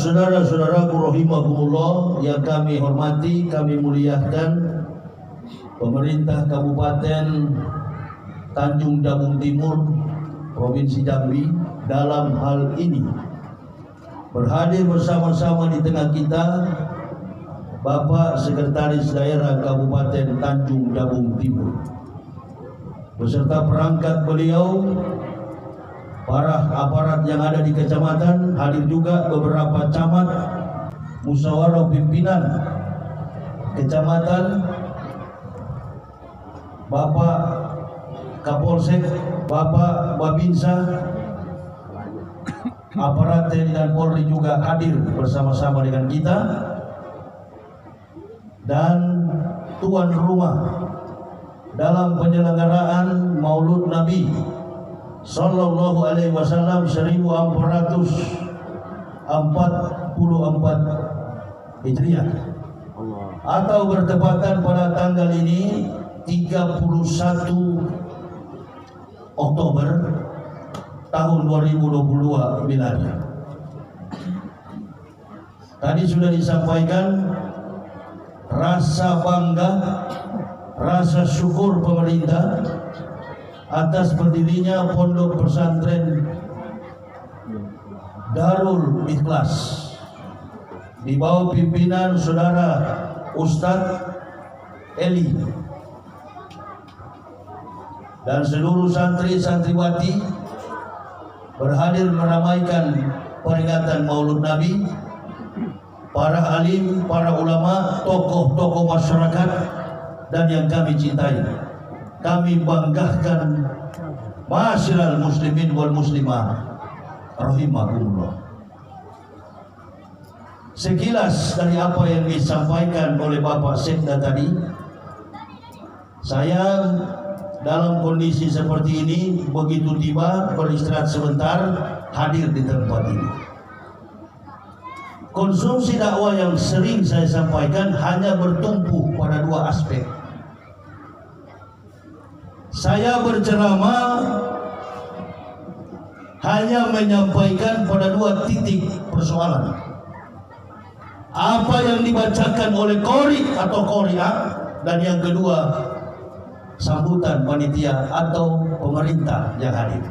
saudara-saudaraku rahimakumullah yang kami hormati, kami muliakan, pemerintah Kabupaten Tanjung Jabung Timur, Provinsi Jambi, dalam hal ini berhadir bersama-sama di tengah kita Bapak Sekretaris Daerah Kabupaten Tanjung Jabung Timur beserta perangkat beliau, para aparat yang ada di kecamatan, hadir juga beberapa camat, musyawarah pimpinan kecamatan, Bapak Kapolsek, Bapak Babinsa, aparat TNI dan Polri juga hadir bersama-sama dengan kita, dan tuan rumah dalam penyelenggaraan Maulud Nabi Sallallahu Alaihi Wasallam 1444 Hijriah atau bertepatan pada tanggal ini 31 Oktober tahun 2022 miladi. Tadi sudah disampaikan rasa bangga, rasa syukur pemerintah atas berdirinya Pondok Pesantren Darul Ikhlas di bawah pimpinan Saudara Ustadz Eli dan seluruh santri-santriwati berhadir meramaikan peringatan Maulud Nabi. Para alim, para ulama, tokoh-tokoh masyarakat dan yang kami cintai, kami banggakan Ma'asyiral muslimin wal muslimah rahimakumullah. Sekilas dari apa yang disampaikan oleh Bapak Sekda tadi, saya dalam kondisi seperti ini begitu tiba beristirahat sebentar hadir di tempat ini. Konsumsi dakwah yang sering saya sampaikan hanya bertumpu pada dua aspek. Saya berceramah hanya menyampaikan pada dua titik persoalan. Apa yang dibacakan oleh qori atau qori'ah, dan yang kedua sambutan panitia atau pemerintah yang hadir.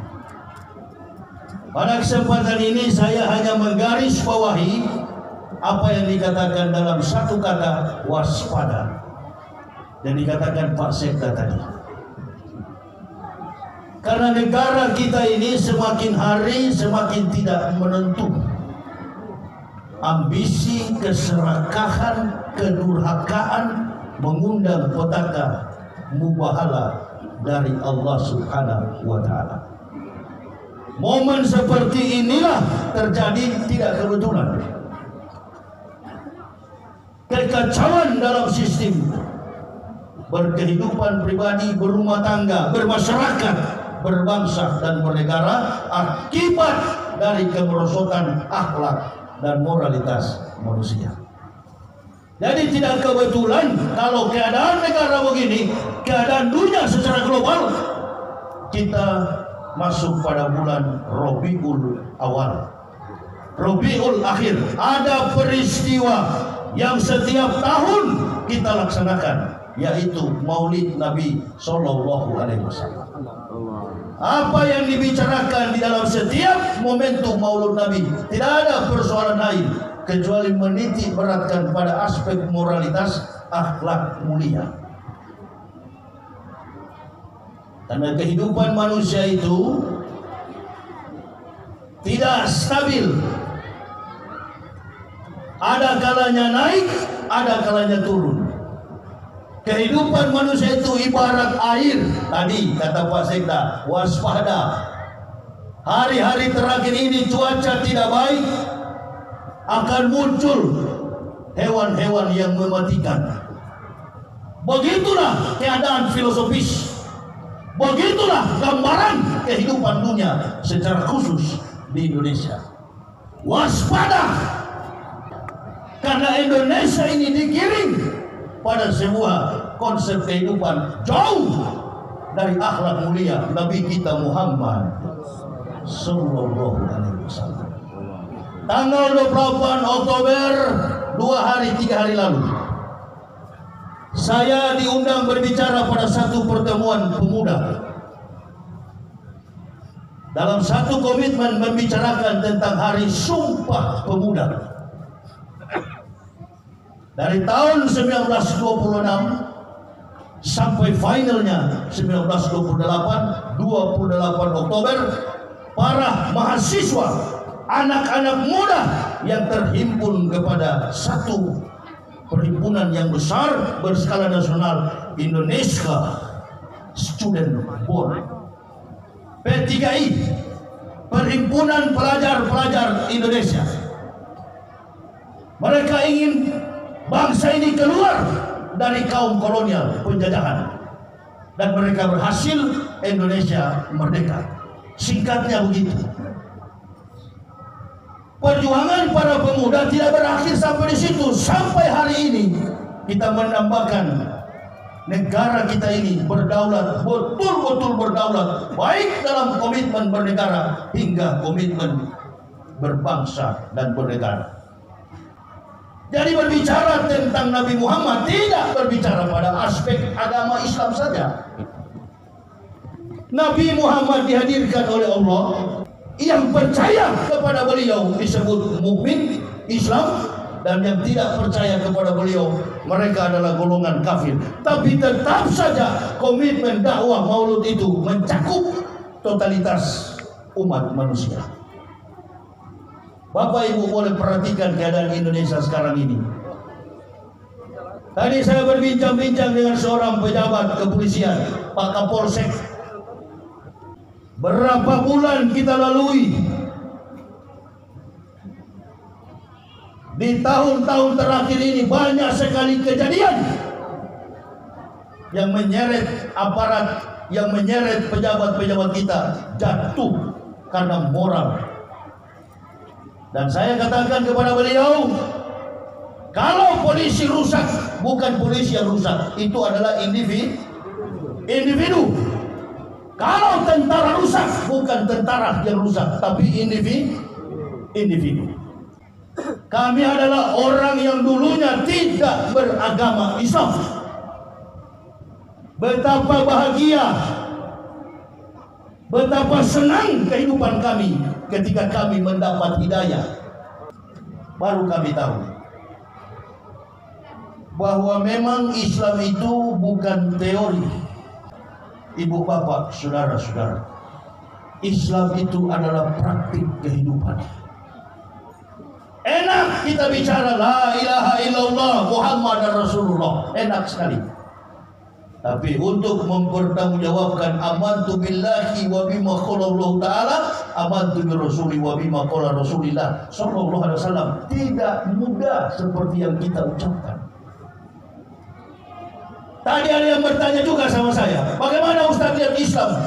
Pada kesempatan ini saya hanya menggaris bawahi apa yang dikatakan dalam satu kata, waspada, dan dikatakan Pak Sekda tadi. Karena negara kita ini semakin hari semakin tidak menentu. Ambisi, keserakahan, kedurhakaan mengundang petaka mubahalah dari Allah Subhanahu wa Ta'ala. Momen seperti inilah terjadi tidak kebetulan. Kekacauan dalam sistem berkehidupan pribadi, berumah tangga, bermasyarakat, berbangsa dan bernegara akibat dari kemerosotan akhlak dan moralitas manusia. Jadi tidak kebetulan kalau keadaan negara begini, keadaan dunia secara global, kita masuk pada bulan Rabiul Awal, Rabiul Akhir. Ada peristiwa yang setiap tahun kita laksanakan, yaitu Maulid Nabi Sallallahu Alaihi Wasallam. Apa yang dibicarakan di dalam setiap momentum Maulid Nabi tidak ada persoalan lain kecuali menitik beratkan pada aspek moralitas, akhlak mulia. Karena kehidupan manusia itu tidak stabil. Ada kalanya naik, ada kalanya turun. Kehidupan manusia itu ibarat air. Tadi kata Pak Sekda, waspada. Hari-hari terakhir ini cuaca tidak baik, akan muncul hewan-hewan yang mematikan. Begitulah keadaan filosofis. Begitulah gambaran kehidupan dunia secara khusus di Indonesia. Waspada. Karena Indonesia ini digiring pada sebuah konsep kehidupan jauh dari akhlak mulia Nabi kita Muhammad Sallallahu Alaihi Wasallam. tanggal 28 Oktober 3 hari lalu, saya diundang berbicara pada satu pertemuan pemuda. Dalam satu komitmen membicarakan tentang Hari Sumpah Pemuda. Dari tahun 1926 sampai finalnya 1928, 28 Oktober, para mahasiswa, anak-anak muda yang terhimpun kepada satu perhimpunan yang besar berskala nasional, Indonesia Student Board, P3I, Perhimpunan Pelajar-Pelajar Indonesia. Mereka ingin bangsa ini keluar dari kaum kolonial penjajahan, dan mereka berhasil. Indonesia merdeka. Singkatnya begitu. Perjuangan para pemuda tidak berakhir sampai di situ. Sampai hari ini kita menambahkan negara kita ini berdaulat, betul-betul berdaulat, baik dalam komitmen bernegara hingga komitmen berbangsa dan bernegara. Jadi berbicara tentang Nabi Muhammad tidak berbicara pada aspek agama Islam saja. Nabi Muhammad dihadirkan oleh Allah, yang percaya kepada beliau disebut mukmin Islam, dan yang tidak percaya kepada beliau mereka adalah golongan kafir. Tapi tetap saja komitmen dakwah maulud itu mencakup totalitas umat manusia. Bapak Ibu boleh perhatikan keadaan Indonesia sekarang ini. Tadi saya berbincang-bincang dengan seorang pejabat kepolisian, Pak Kapolsek. Berapa bulan kita lalui di tahun-tahun terakhir ini, banyak sekali kejadian yang menyeret aparat, yang menyeret pejabat-pejabat kita jatuh karena moral. Dan saya katakan kepada beliau, kalau polisi rusak, bukan polisi yang rusak, itu adalah individu. Kalau tentara rusak, bukan tentara yang rusak, tapi individu. Kami adalah orang yang dulunya tidak beragama Islam. Betapa bahagia, betapa senang kehidupan kami ketika kami mendapat hidayah. Baru kami tahu bahwa memang Islam itu bukan teori. Ibu bapak, saudara-saudara, Islam itu adalah praktik kehidupan. Enak kita bicara la ilaha illallah Muhammad Rasulullah, enak sekali. Tapi untuk mempertanggungjawabkan amantu billahi wa bima qala Allah taala, amantu bi rasuli wa bima qala Rasulillah sallallahu alaihi wasallam, tidak mudah seperti yang kita ucapkan. Tadi ada yang bertanya juga sama saya, bagaimana Ustaz lihat Islam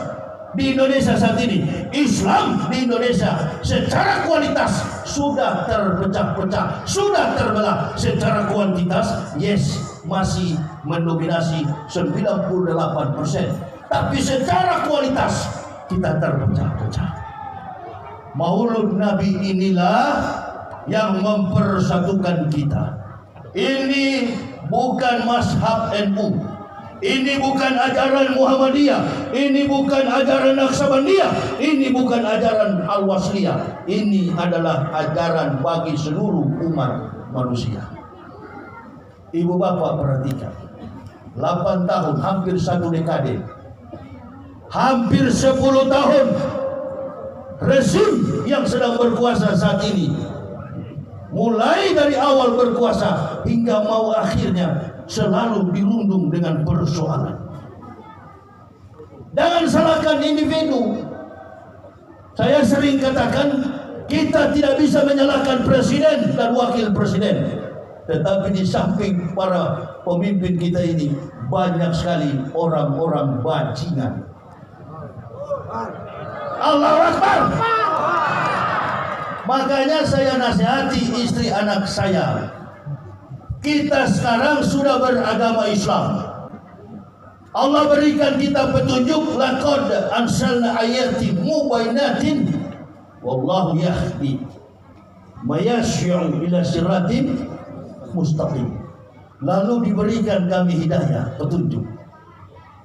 di Indonesia saat ini? Islam di Indonesia secara kualitas sudah terpecah-pecah, sudah terbelah. Secara kuantitas, yes, masih mendominasi 98%. Tapi secara kualitas kita terpecah-pecah. Maulud Nabi inilah yang mempersatukan kita. Ini bukan mazhab NU, ini bukan ajaran Muhammadiyah, ini bukan ajaran Naqsabandiyah, ini bukan ajaran Al-Wasliyah. Ini adalah ajaran bagi seluruh umat manusia. Ibu bapak perhatikan, 8 tahun, hampir 1 dekade, hampir 10 tahun rezim yang sedang berkuasa saat ini, mulai dari awal berkuasa hingga mau akhirnya, selalu dirundung dengan persoalan. Jangan salahkan individu. Saya sering katakan, kita tidak bisa menyalahkan presiden dan wakil presiden. Tetapi di samping para pemimpin kita ini, banyak sekali orang-orang bajingan. Allahu Akbar. Makanya saya nasihati istri anak saya, kita sekarang sudah beragama Islam. Allah berikan kita petunjuk, laqad anzalna ayatin mubayyinatin wallahu yahdi Mayasyu' ila siratin mustaqim. Lalu diberikan kami hidayah, petunjuk.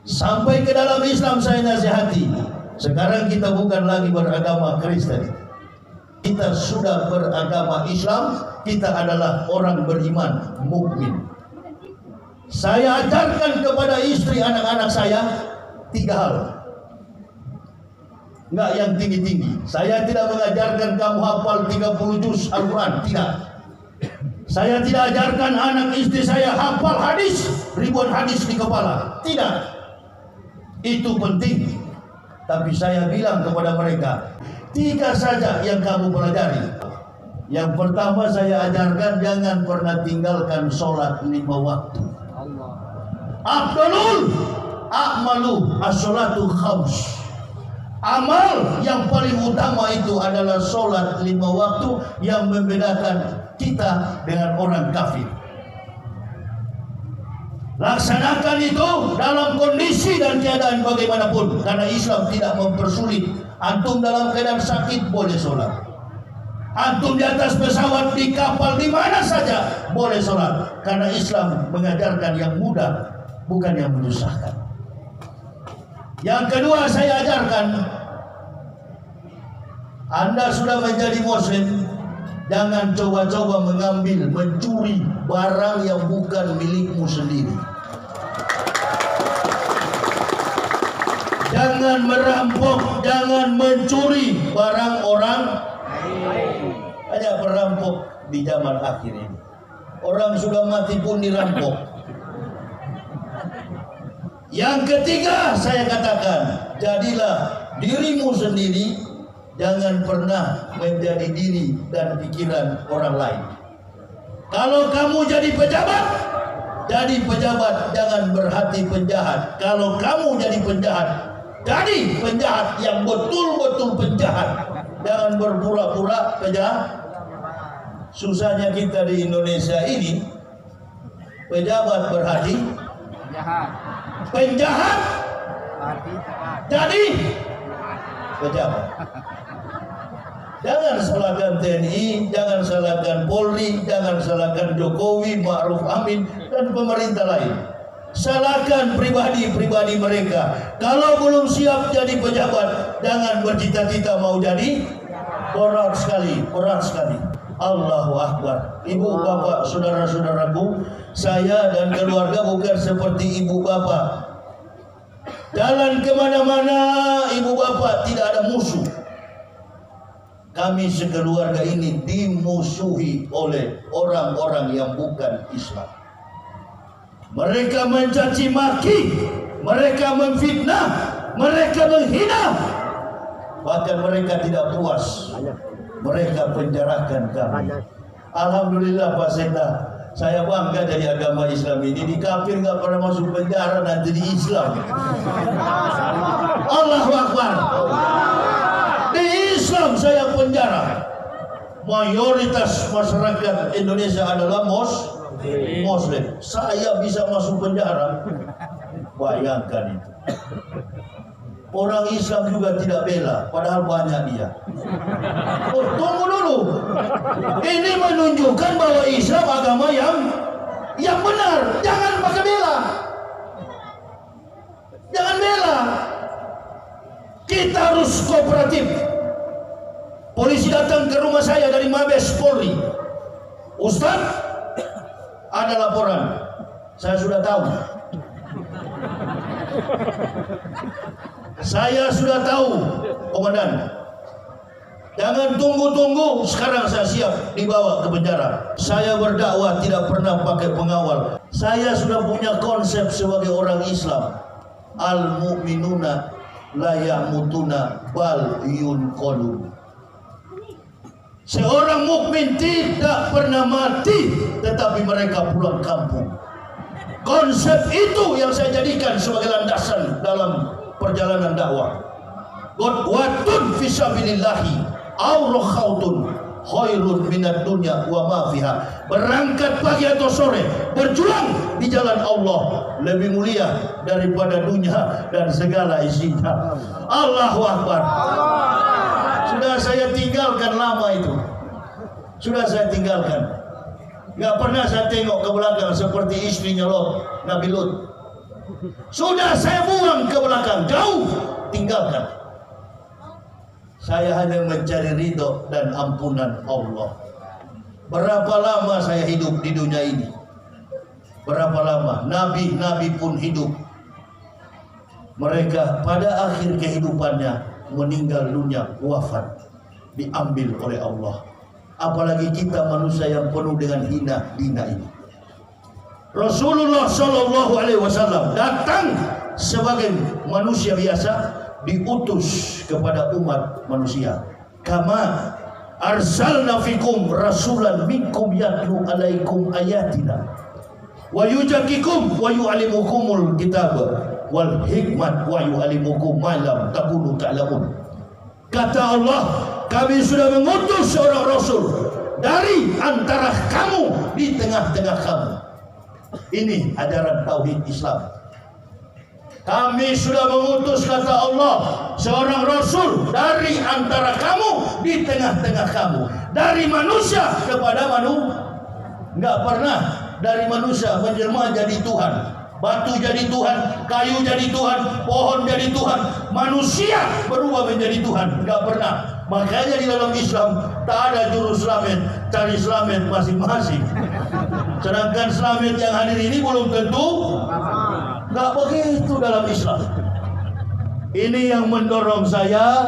Sampai ke dalam Islam saya nasihati. Sekarang kita bukan lagi beragama Kristen. Kita sudah beragama Islam. Kita adalah orang beriman, mukmin. Saya ajarkan kepada istri anak-anak saya 3 hal. Enggak yang tinggi-tinggi. Saya tidak mengajarkan kamu hafal 30 juz Al-Quran. Tidak. Saya tidak ajarkan anak istri saya hafal hadis, ribuan hadis di kepala. Tidak. Itu penting. Tapi saya bilang kepada mereka, 3 saja yang kamu pelajari. Yang pertama saya ajarkan, jangan pernah tinggalkan sholat 5 waktu. Afdalul a'malu as-sholatu khams. Amal yang paling utama itu adalah sholat 5 waktu, yang membedakan kita dengan orang kafir. Laksanakan itu dalam kondisi dan keadaan bagaimanapun, karena Islam tidak mempersulit. Antum dalam keadaan sakit boleh sholat. Antum di atas pesawat, di kapal, di mana saja boleh sholat, karena Islam mengajarkan yang mudah, bukan yang menyusahkan. Yang kedua saya ajarkan, Anda sudah menjadi muslim, jangan coba-coba mengambil, mencuri barang yang bukan milikmu sendiri. Jangan merampok, jangan mencuri barang orang lain. Banyak perampok di zaman akhir ini. Orang sudah mati pun dirampok. Yang ketiga saya katakan, jadilah dirimu sendiri, jangan pernah menjadi diri dan pikiran orang lain. Kalau kamu jadi pejabat, jangan berhati penjahat. Kalau kamu jadi penjahat, jadi penjahat yang betul-betul penjahat. Jangan berpura-pura penjahat. Susahnya kita di Indonesia ini, pejabat berhati penjahat, jadi pejabat. Jangan salahkan TNI, jangan salahkan Polri, jangan salahkan Jokowi, Ma'ruf Amin, dan pemerintah lain. Salahkan pribadi-pribadi mereka. Kalau belum siap jadi pejabat, jangan bercita-cita mau jadi. Berat sekali, berat sekali. Allahu Akbar. Ibu bapak, saudara-saudaraku, saya dan keluarga bukan seperti ibu bapak. Jalan kemana-mana, ibu bapak tidak ada musuh. Kami sekeluarga ini dimusuhi oleh orang-orang yang bukan Islam. Mereka mencaci maki, mereka memfitnah, mereka menghina. Bahkan mereka tidak puas, mereka penjarakan kami. Alhamdulillah Pak Seta, saya bangga dari agama Islam ini. Di kafir nggak pernah masuk penjara, nanti di Islam. Allahu Akbar. Di Islam saya penjara. Mayoritas masyarakat Indonesia adalah Muslim. Saya bisa masuk penjara. Bayangkan itu. Orang Islam juga tidak bela, padahal banyak dia. Oh, tunggu dulu. Ini menunjukkan bahwa Islam agama yang benar. Jangan pakai bela. Jangan bela. Kita harus kooperatif. Polisi datang ke rumah saya dari Mabes Polri. Ustaz, ada laporan. Saya sudah tahu. Saya sudah tahu, komandan. Jangan tunggu-tunggu, sekarang saya siap dibawa ke penjara. Saya berdakwah tidak pernah pakai pengawal. Saya sudah punya konsep sebagai orang Islam. Al-mu'minuna la ya'mutuna bal yunqalun. Seorang mukmin tidak pernah mati, tetapi mereka pulang kampung. Konsep itu yang saya jadikan sebagai landasan dalam perjalanan dakwah. Qudwatun fi sabilillahi aw rakhautun khairun minad dunya wa ma fiha. Berangkat pagi atau sore, berjuang di jalan Allah lebih mulia daripada dunia dan segala isinya. Allahu Akbar. Sudah saya tinggalkan lama itu. sudah saya tinggalkan. Gak pernah saya tengok ke belakang seperti istrinya Lot, Nabi Lut. Sudah saya buang ke belakang, jauh, tinggalkan. Saya hanya mencari ridho dan ampunan Allah. Berapa lama saya hidup di dunia ini? Berapa lama? Nabi-nabi pun hidup. Mereka pada akhir kehidupannya meninggal dunia, wafat, diambil oleh Allah. Apalagi kita manusia yang penuh dengan hina-hina ini. Rasulullah Shallallahu Alaihi Wasallam datang sebagai manusia biasa, diutus kepada umat manusia. Kama arsalna fikum rasulan minkum yatlu alaikum ayatina wa yujakikum wa yu'allimukumul kitab wal hikmat wa yu'allimukum ma lam takunu ta'lamun. Kata Allah, kami sudah mengutus seorang rasul dari antara kamu, di tengah-tengah kamu. Ini ajaran tauhid Islam. Kami sudah mengutus, kata Allah, seorang rasul dari antara kamu, di tengah-tengah kamu. Dari manusia kepada manusia. Enggak pernah dari manusia menjelma jadi Tuhan. Batu jadi Tuhan, kayu jadi Tuhan, pohon jadi Tuhan, manusia berubah menjadi Tuhan. Enggak pernah. Makanya di dalam Islam tak ada juru selamat, cari selamat masing-masing. Sedangkan selamat yang hadir ini belum tentu. Enggak begitu dalam Islam. Ini yang mendorong saya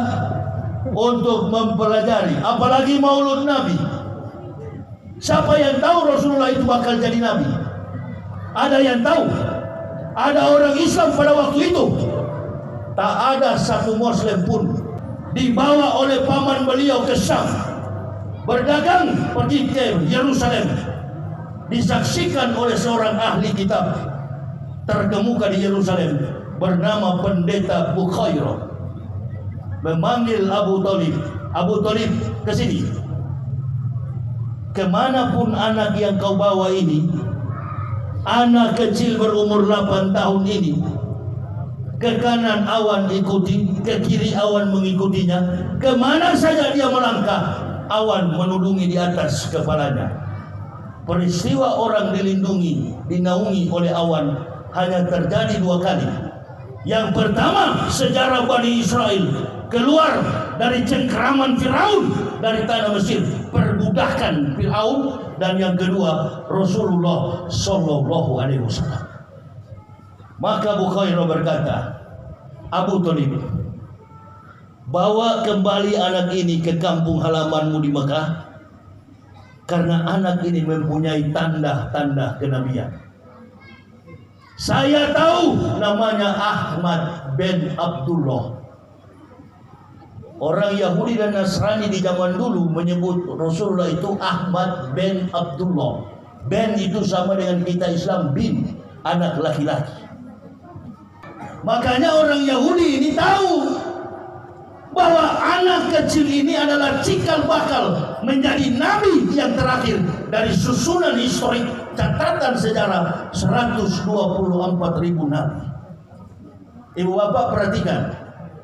untuk mempelajari, apalagi Maulud Nabi. Siapa yang tahu Rasulullah itu bakal jadi Nabi? Ada yang tahu? Ada orang Islam pada waktu itu, tak ada satu Muslim pun dibawa oleh paman beliau ke Syam, berdagang pergi ke Yerusalem, disaksikan oleh seorang ahli kitab terkemuka di Yerusalem bernama Pendeta Bukhairah, memanggil Abu Talib. Abu Talib, ke sini. Kemanapun anak yang kau bawa ini, anak kecil berumur 8 tahun ini, ke kanan awan ikuti, ke kiri awan mengikutinya. Kemana saja dia melangkah, awan menudungi di atas kepalanya. Peristiwa orang dilindungi, dinaungi oleh awan hanya terjadi 2 kali. Yang pertama, sejarah Bani Israel keluar dari cengkeraman Firaun, dari tanah Mesir, perbudakan Firaun. Dan yang kedua, Rasulullah Sallallahu Alaihi Wasallam. Maka Bukhairah berkata, Abu Talib, bawa kembali anak ini ke kampung halamanmu di Mekah, karena anak ini mempunyai tanda-tanda kenabian. Saya tahu namanya Ahmad bin Abdullah. Orang Yahudi dan Nasrani di zaman dulu menyebut Rasulullah itu Ahmad bin Abdullah. Ben itu sama dengan kita Islam, bin, anak laki-laki. Makanya orang Yahudi ini tahu bahwa anak kecil ini adalah cikal bakal menjadi nabi yang terakhir dari susunan historik catatan sejarah 124.000 nabi. Ibu bapak perhatikan.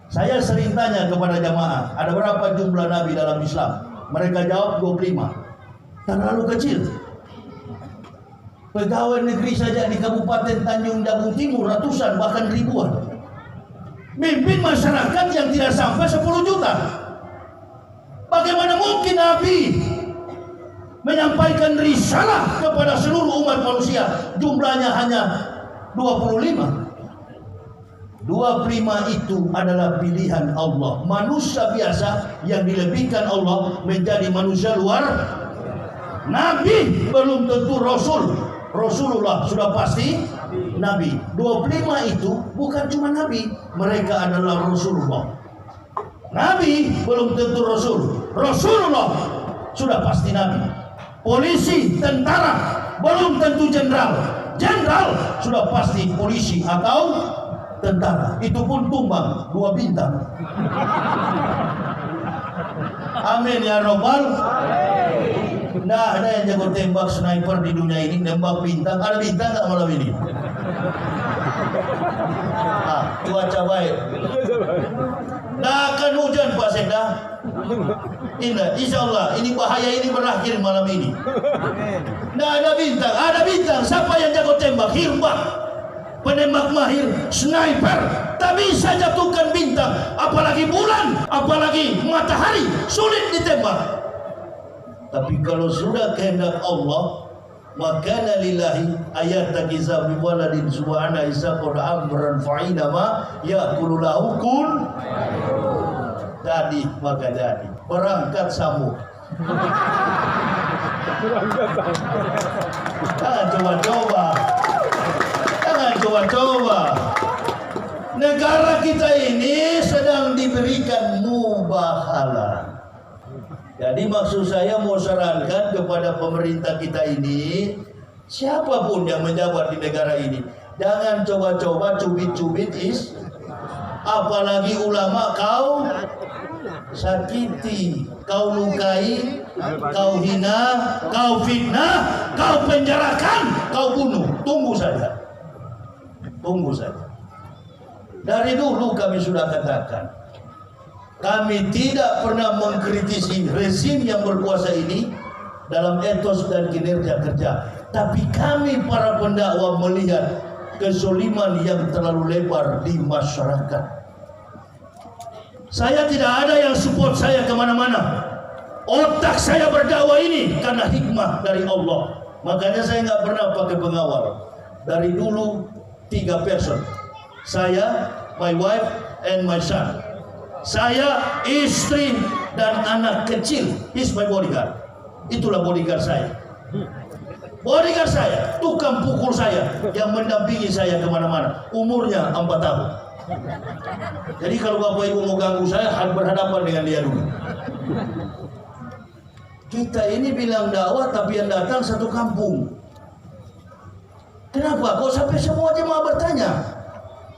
Saya sering tanya kepada jamaah, ada berapa jumlah nabi dalam Islam? Mereka jawab 25. Terlalu kecil. Pegawai negeri saja di Kabupaten Tanjung Jabung Timur ratusan, bahkan ribuan. Mimpin masyarakat yang tidak sampai 10 juta. Bagaimana mungkin nabi menyampaikan risalah kepada seluruh umat manusia, jumlahnya hanya 25? 25 itu adalah pilihan Allah. Manusia biasa yang dilebihkan Allah menjadi manusia luar. Nabi belum tentu Rasul. Rasulullah sudah pasti Nabi. 25 itu bukan cuma Nabi, mereka adalah Rasulullah. Nabi belum tentu Rasul. Rasulullah sudah pasti Nabi. Polisi, tentara belum tentu jenderal. Jenderal sudah pasti polisi atau tentara. Itu pun tumbang 2 bintang. Amin ya robbal. Nah, ada yang jago tembak sniper di dunia ini, nembak bintang. Ada bintang nggak malam ini? Cuaca baik. Nah, akan hujan Demikian Pak Sekda. Insya Allah ini bahaya ini berakhir malam ini. Nah, ada bintang. Siapa yang jago tembak? Hirbah, penembak mahir, sniper, tak bisa jatuhkan bintang, apalagi bulan, apalagi matahari, sulit ditembak. Tapi kalau sudah kehendak Allah, maka lillahi ayat takiza bi waladin subhana isa qad amran fa'ina ma yaqulu lahu kun jadi maka jadi. Berangkat samuk. Jangan coba-coba. Negara kita ini sedang diberikan mubahalah. Jadi maksud saya mau sarankan kepada pemerintah kita ini, siapapun yang menjabat di negara ini, jangan coba-coba cubit-cubit apalagi ulama kau sakiti, kau lukai, kau hina, kau fitnah, kau penjarakan, kau bunuh. Tunggu saja. Dari dulu kami sudah katakan, kami tidak pernah mengkritisi rezim yang berkuasa ini dalam etos dan kinerja kerja. Tapi kami para pendakwah melihat kezoliman yang terlalu lebar di masyarakat. Saya tidak ada yang support saya kemana-mana. Otak saya berdakwah ini karena hikmah dari Allah. Makanya saya nggak pernah pakai pengawal. Dari dulu 3 person. Saya, my wife, and my son. Saya, istri, dan anak kecil. He's my bodyguard. Itulah bodyguard saya. Bodyguard saya, tukang pukul saya, yang mendampingi saya kemana-mana. Umurnya 4 tahun. Jadi kalau Bapak Ibu mau ganggu saya, harus berhadapan dengan dia dulu. Kita ini bilang dakwah, tapi yang datang satu kampung. Kenapa? Kok sampai semua jemaah bertanya?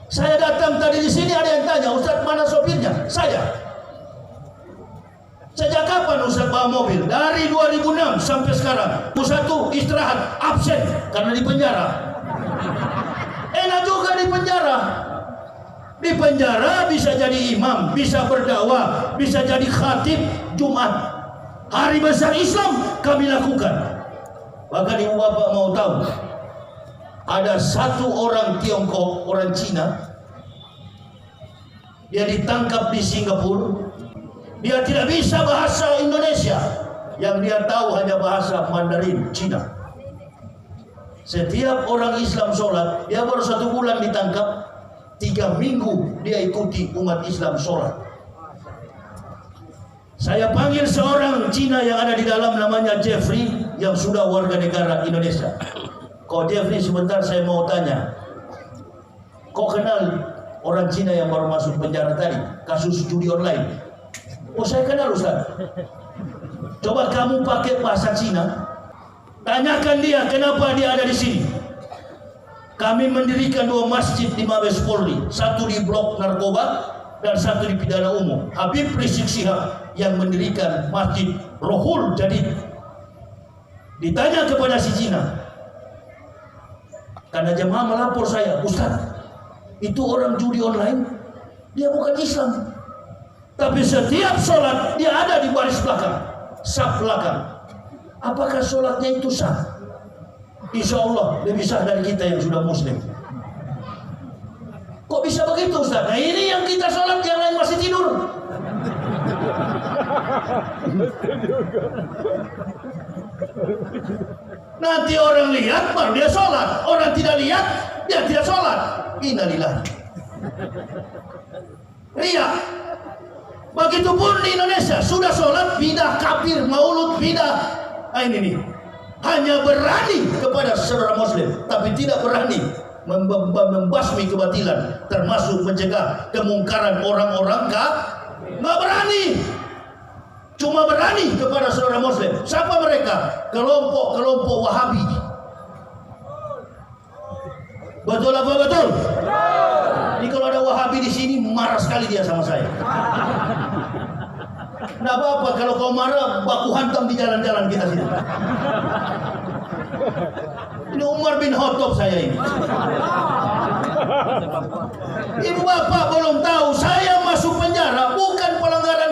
Saya datang tadi di sini ada yang tanya, Ustaz mana sopirnya? Saya. Sejak kapan Ustaz bawa mobil? Dari 2006 sampai sekarang. Ustaz tuh istirahat, absen karena di penjara. Enak juga di penjara. Di penjara bisa jadi imam, bisa berdakwah, bisa jadi khatib Jumat. Hari besar Islam kami lakukan. Bahkan ibu bapak mau tahu, ada satu orang Tiongkok, orang Cina, dia ditangkap di Singapura. Dia tidak bisa bahasa Indonesia, yang dia tahu hanya bahasa Mandarin Cina. Setiap orang Islam sholat, dia baru 1 bulan ditangkap, 3 minggu dia ikuti umat Islam sholat. Saya panggil seorang Cina yang ada di dalam, namanya Jeffrey, yang sudah warga negara Indonesia. Kok Jeffrey, sebentar saya mau tanya, kok kenal orang Cina yang baru masuk penjara tadi, kasus judi online? Oh saya kenal Ustaz. Coba kamu pakai bahasa Cina, tanyakan dia kenapa dia ada di sini. Kami mendirikan 2 masjid di Mabes Polri, satu di blok narkoba dan satu di pidana umum. Habib Rizik Syihab yang mendirikan masjid Rohul Jadid. Ditanya kepada si Cina, karena jemaah melapor saya, Ustaz, itu orang judi online, dia bukan Islam, tapi setiap sholat dia ada di baris belakang, saf belakang. Apakah sholatnya itu sah? Insya Allah lebih sah dari kita yang sudah muslim. Kok bisa begitu Ustaz? Nah ini yang kita sholat, yang lain masih tidur. Nanti orang lihat baru dia sholat, orang tidak lihat dia tidak sholat. Innalillahi. Riya. Begitupun di Indonesia, sudah sholat bidah, kafir, maulud bidah. Nah ini nih, hanya berani kepada saudara muslim, tapi tidak berani membasmi kebatilan, termasuk mencegah kemungkaran orang-orang nggak berani. Cuma berani kepada saudara muslim. Siapa mereka? Kelompok-kelompok Wahabi. Betul apa betul? Ini kalau ada Wahabi di sini marah sekali dia sama saya. Nggak apa-apa kalau kau marah, baku hantam di jalan-jalan kita sini. Ini Umar bin Khattab saya ini. Ibu bapak belum tahu, saya masuk penjara bukan pelanggaran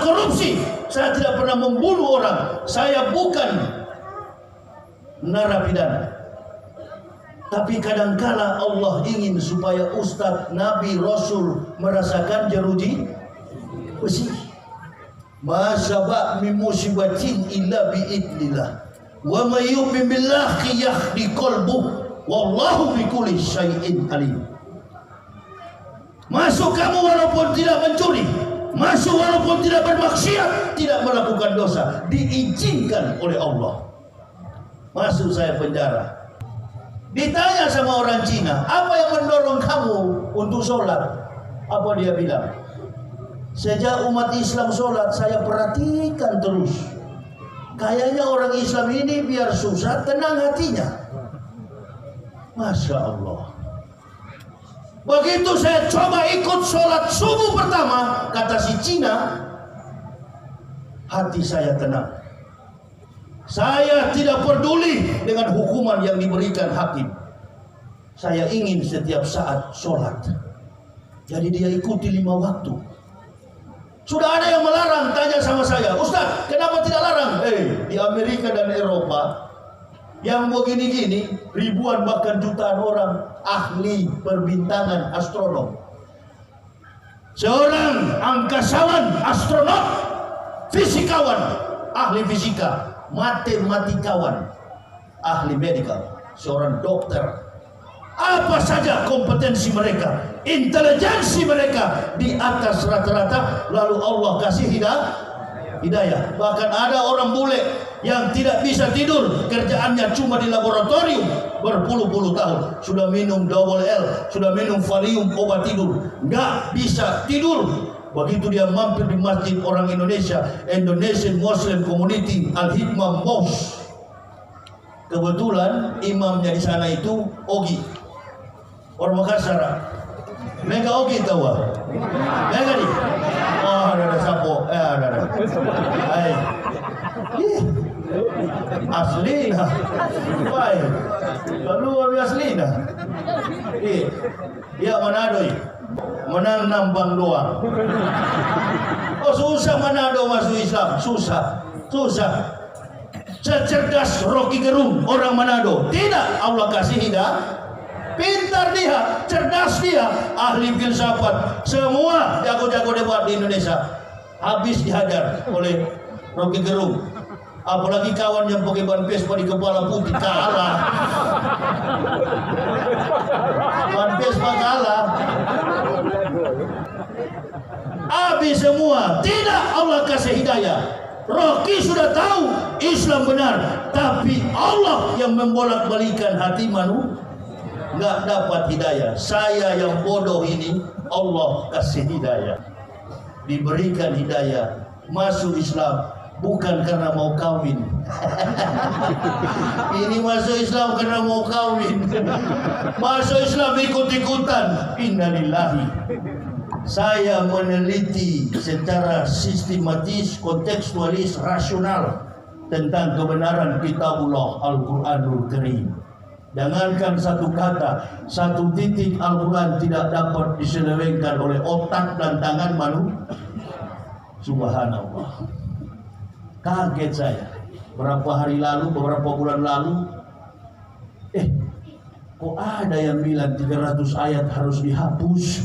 korupsi, saya tidak pernah membunuh orang, saya bukan narapidana. Tapi kadangkala Allah ingin supaya Ustadz, Nabi, Rasul merasakan jeruji besi. Ma sabak min musibatin illa biidnillah. Wa may yu'min billahi yahdi qalbuh. Wallahu bikulli syai'in alim. Masuk kamu walaupun tidak mencuri, masuk walaupun tidak bermaksiat, tidak melakukan dosa, diizinkan oleh Allah. Masuk saya penjara. Ditanya sama orang Cina, apa yang mendorong kamu untuk sholat? Apa dia bilang? Sejak umat Islam sholat, saya perhatikan terus. Kayaknya orang Islam ini biar susah, tenang hatinya. Masya Allah. Begitu saya coba ikut sholat subuh pertama, kata si Cina, hati saya tenang. Saya tidak peduli dengan hukuman yang diberikan hakim. Saya ingin setiap saat sholat. Jadi dia ikuti 5 waktu. Sudah ada yang melarang, tanya sama saya, Ustaz, kenapa tidak larang? Di Amerika dan Eropa, yang begini-gini, ribuan bahkan jutaan orang ahli perbintangan astronom. Seorang angkasawan, astronot, fisikawan, ahli fisika, matematikawan, ahli medikal, seorang dokter. Apa saja kompetensi mereka, intelijensi mereka di atas rata-rata, lalu Allah kasih hidayah. Bahkan ada orang bule yang tidak bisa tidur, kerjaannya cuma di laboratorium berpuluh-puluh tahun, sudah minum double L, sudah minum Valium obat tidur, nggak bisa tidur. Begitu dia mampir di masjid orang Indonesia, Indonesian Muslim Community Al-Hikmah Mosque. Kebetulan imamnya di sana itu Ogi, orang Makassar. Mega Ogi tahu? Mega nih. Oh, ada sapo. Ada. Hai. Asli nah. Baik. Lalu asli nah. Dia Manado. Menang nambang doang. Oh susah Manado masuk Islam, susah. Cerdas Rocky Gerung orang Manado, tidak, Allah kasih hidayah. Pintar dia, cerdas dia, ahli filsafat, semua jago-jago debat di Indonesia habis dihajar oleh Rocky Gerung. Apalagi kawan yang pakai ban Vespa di kepala putih kalah. Ban Vespa kalah. Habis semua. Tidak, Allah kasih hidayah. Rocky sudah tahu Islam benar, tapi Allah yang membolak-balikan hati manusia, nggak dapat hidayah. Saya yang bodoh ini Allah kasih hidayah, diberikan hidayah, masuk Islam bukan karena mau kawin. Ini masuk Islam karena mau kawin. Masuk Islam ikut-ikutan. Innalillahi. Saya meneliti secara sistematis, kontekstualis, rasional tentang kebenaran Kitabullah Al-Quranul Karim. Jangankan satu kata, satu titik Al-Quran tidak dapat diselewengkan oleh otak dan tangan manusia. Subhanallah. Kaget saya. Beberapa bulan lalu, kok ada yang bilang 300 ayat harus dihapus?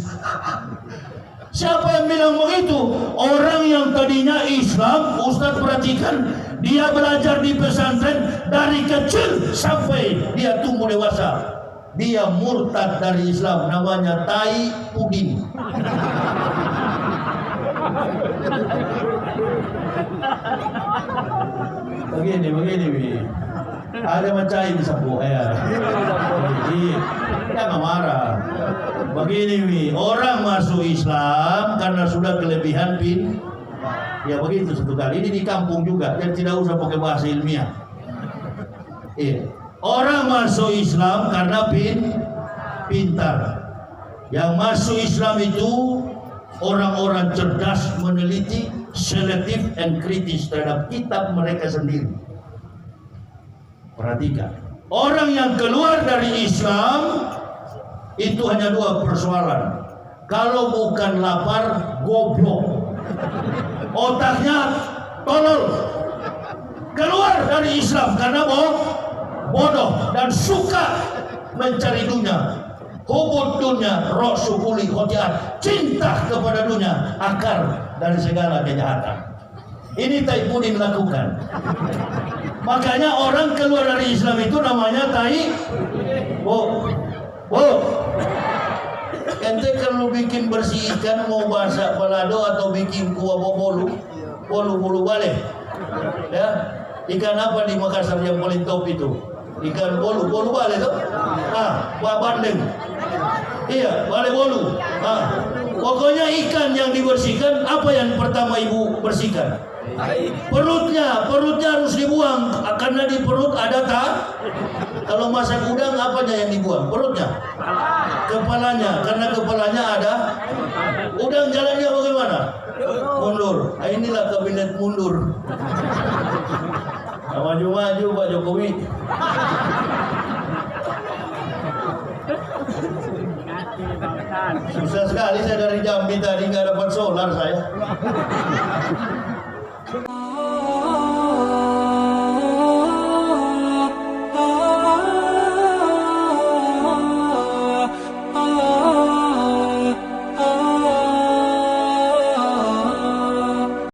Siapa yang bilang begitu? Orang yang tadinya Islam, Ustaz perhatikan, dia belajar di pesantren dari kecil sampai dia tumbuh dewasa. Dia murtad dari Islam, namanya Tai Pudin. Begini. Ada macam sapu ya. Jangan marah. Begini, orang masuk Islam karena sudah kelebihan ya begitu satu kali. Ini di kampung juga, dan tidak usah pakai bahasa ilmiah. Orang masuk Islam karena pintar. Yang masuk Islam itu orang-orang cerdas, meneliti, selektif, dan kritis terhadap kitab mereka sendiri. Perhatikan, orang yang keluar dari Islam itu hanya 2 persoalan. Kalau bukan lapar, goblok. Otaknya tolol. Keluar dari Islam karena bodoh dan suka mencari dunia. Hubud dunia, rosukuli khotiat, cinta kepada dunia, akar dari segala kejahatan. Ini Taifudin lakukan. Makanya orang keluar dari Islam itu namanya Ente kalau bikin bersih ikan mau masak balado atau bikin kuah bolu balik. Ya, ikan apa di Makassar yang paling top itu? Ikan bolu balik tuh. Buah bandeng. Iya, balik bolu. Pokoknya ikan yang dibersihkan, apa yang pertama ibu bersihkan? Perutnya harus dibuang karena di perut ada kalau masak udang apanya yang dibuang? Perutnya, kepalanya, karena kepalanya ada udang. Jalannya bagaimana? Mundur. Inilah kabinet mundur. Maju-maju Pak Jokowi. Susah sekali saya dari Jambi tadi nggak dapat solar saya.